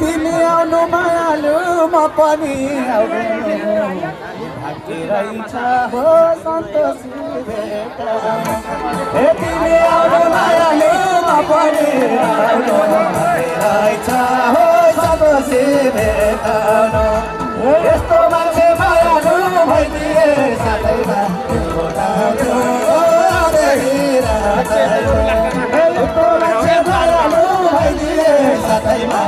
तिमी आउनु मायालुमा पनि आउनु भाग्य रहेछ हो सन्तोषी भेट तिमी आउनु मायालुमा पनि आउनु भाग्य रहेछ हो सन्तोषी भेटाउनु यस्तो मान्छे मायालु भइदिए साथैमा यस्तो मान्छे मायालु भइदिए साथैमा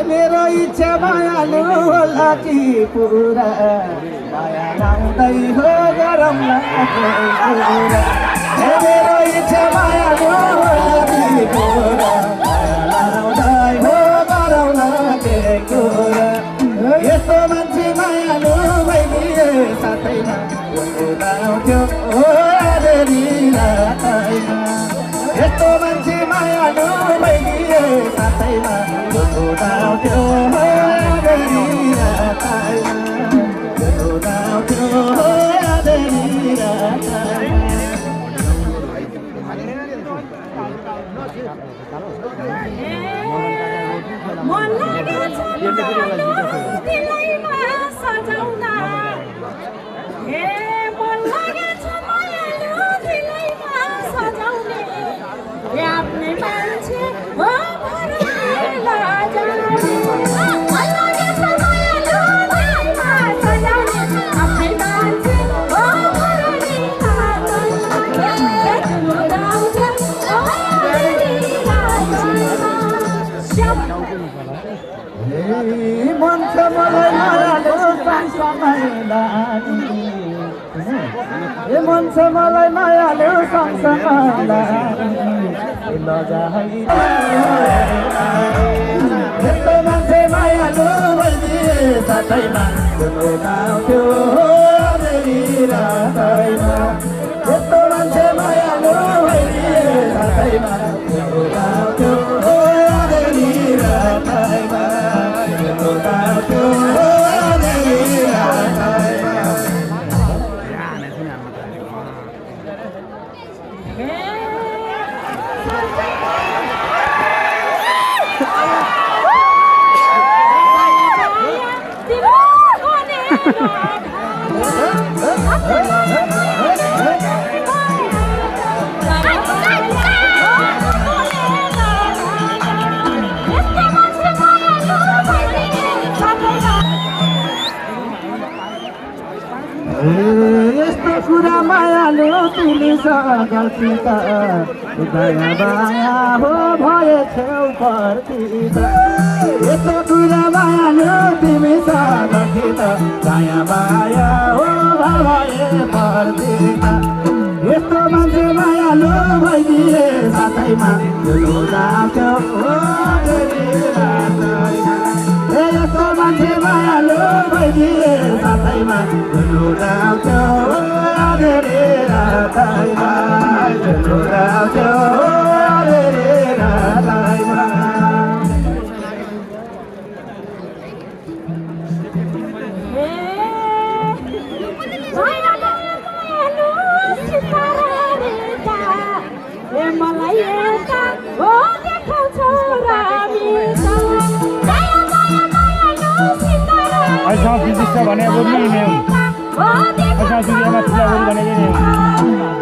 मेरो इच्छा मायालु होला कि पुरा माया लाउँदै हो गरम मेरो इच्छा मायालु होला कि पुरा माया लाउँदै हो गरम कुरा यस्तो मान्छे मायालु भइदिए साथैमा लाउँथ्यो हो यस्तो मान्छे मायालु भइदिए साथैमा लाउँथ्यो मन छ मलाई मायाले सँगसँगै यस्तो मान्छे मायालु भइदिए साथैमा लाउँथ्यो यस्तो मान्छे मायालु भइदिए साथैमा लाउँथ्यो यस्तो कुरा मायालु तिमीसँग गल्ती त दया माया हो भए छेउ पर्ती त यस्तो कुरा मायालु तिमीसँग गल्ती त दया माया हो भए पर्ती त यस्तो मान्छे मायालु भइदिए साथैमा यस्तो मान्छे मायालु भइदिए साथैमा ऐसा विशिष्ट भने बोल्नु नि ऐसा सुनेमा पूजा गरी भनेको नि